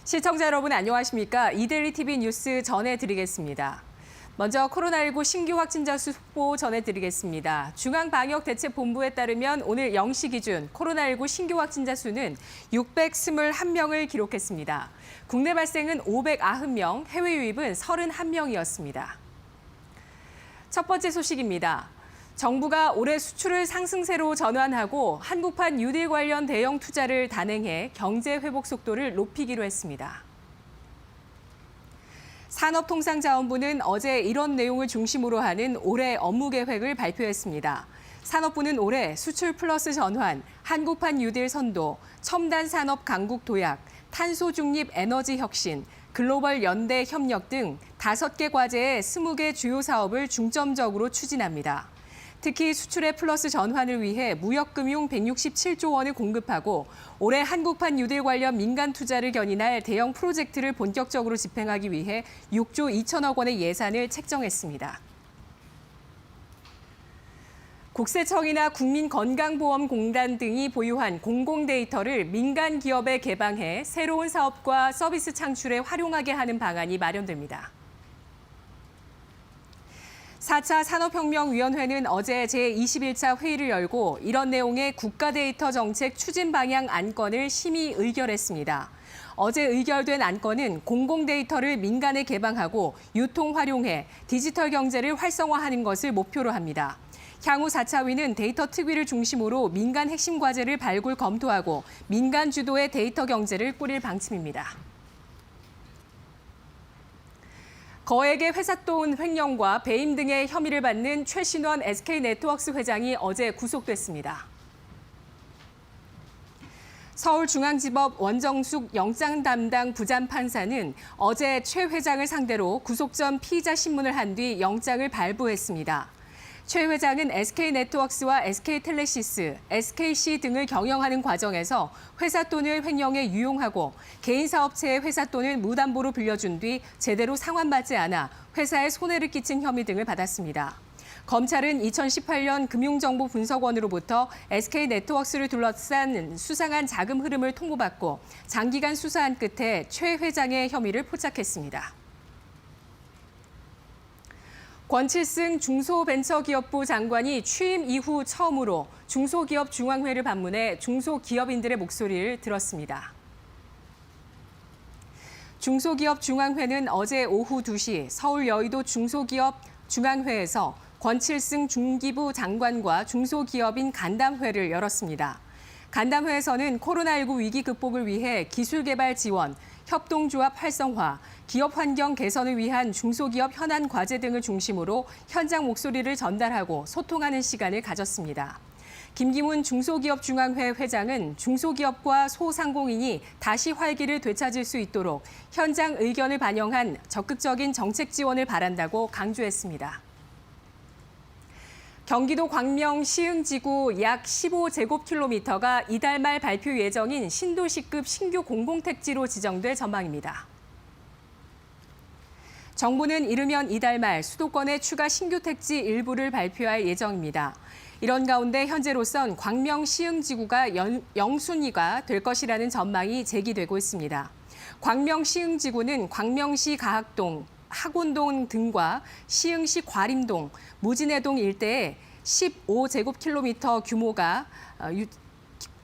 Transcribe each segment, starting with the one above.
시청자 여러분 안녕하십니까? 이데일리 TV 뉴스 전해드리겠습니다. 먼저 코로나19 신규 확진자 수 속보 전해드리겠습니다. 중앙방역대책본부에 따르면 오늘 0시 기준 코로나19 신규 확진자 수는 621명을 기록했습니다. 국내 발생은 590명, 해외 유입은 31명이었습니다. 첫 번째 소식입니다. 정부가 올해 수출을 상승세로 전환하고 한국판 뉴딜 관련 대형 투자를 단행해 경제 회복 속도를 높이기로 했습니다. 산업통상자원부는 어제 이런 내용을 중심으로 하는 올해 업무 계획을 발표했습니다. 산업부는 올해 수출 플러스 전환, 한국판 뉴딜 선도, 첨단 산업 강국 도약, 탄소 중립 에너지 혁신, 글로벌 연대 협력 등 5개 과제의 20개 주요 사업을 중점적으로 추진합니다. 특히 수출의 플러스 전환을 위해 무역금융 167조 원을 공급하고 올해 한국판 뉴딜 관련 민간 투자를 견인할 대형 프로젝트를 본격적으로 집행하기 위해 6조 2천억 원의 예산을 책정했습니다. 국세청이나 국민건강보험공단 등이 보유한 공공데이터를 민간 기업에 개방해 새로운 사업과 서비스 창출에 활용하게 하는 방안이 마련됩니다. 4차 산업혁명위원회는 어제 제21차 회의를 열고 이런 내용의 국가데이터 정책 추진 방향 안건을 심의 의결했습니다. 어제 의결된 안건은 공공데이터를 민간에 개방하고 유통 활용해 디지털 경제를 활성화하는 것을 목표로 합니다. 향후 4차위는 데이터 특위를 중심으로 민간 핵심 과제를 발굴 검토하고 민간 주도의 데이터 경제를 꾸릴 방침입니다. 거액의 회삿돈 횡령과 배임 등의 혐의를 받는 최신원 SK네트워크스 회장이 어제 구속됐습니다. 서울중앙지법 원정숙 영장 담당 부장판사는 어제 최 회장을 상대로 구속 전 피의자 신문을 한 뒤 영장을 발부했습니다. 최 회장은 SK네트워크스와 SK텔레시스, SKC 등을 경영하는 과정에서 회삿돈을 횡령에 유용하고 개인 사업체의 회삿돈을 무담보로 빌려준 뒤 제대로 상환받지 않아 회사에 손해를 끼친 혐의 등을 받았습니다. 검찰은 2018년 금융정보분석원으로부터 SK네트워크스를 둘러싼 수상한 자금 흐름을 통보받고 장기간 수사한 끝에 최 회장의 혐의를 포착했습니다. 권칠승 중소벤처기업부 장관이 취임 이후 처음으로 중소기업 중앙회를 방문해 중소기업인들의 목소리를 들었습니다. 중소기업 중앙회는 어제 오후 2시 서울 여의도 중소기업 중앙회에서 권칠승 중기부 장관과 중소기업인 간담회를 열었습니다. 간담회에서는 코로나19 위기 극복을 위해 기술개발 지원, 협동조합 활성화, 기업 환경 개선을 위한 중소기업 현안 과제 등을 중심으로 현장 목소리를 전달하고 소통하는 시간을 가졌습니다. 김기문 중소기업중앙회 회장은 중소기업과 소상공인이 다시 활기를 되찾을 수 있도록 현장 의견을 반영한 적극적인 정책 지원을 바란다고 강조했습니다. 경기도 광명 시흥지구 약 15제곱킬로미터가 이달 말 발표 예정인 신도시급 신규 공공택지로 지정될 전망입니다. 정부는 이르면 이달 말 수도권의 추가 신규 택지 일부를 발표할 예정입니다. 이런 가운데 현재로선 광명 시흥지구가 영순위가 될 것이라는 전망이 제기되고 있습니다. 광명 시흥지구는 광명시 가학동, 학원동 등과 시흥시 과림동, 무진해동 일대에 15제곱킬로미터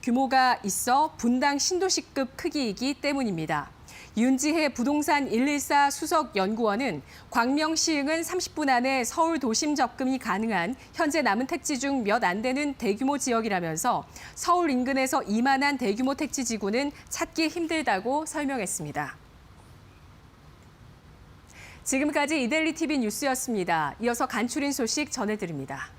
규모가 있어 분당 신도시급 크기이기 때문입니다. 윤지혜 부동산 114 수석연구원은 광명 시흥은 30분 안에 서울 도심 접근이 가능한 현재 남은 택지 중 몇 안 되는 대규모 지역이라면서 서울 인근에서 이만한 대규모 택지 지구는 찾기 힘들다고 설명했습니다. 지금까지 이데일리 TV 뉴스였습니다. 이어서 간추린 소식 전해드립니다.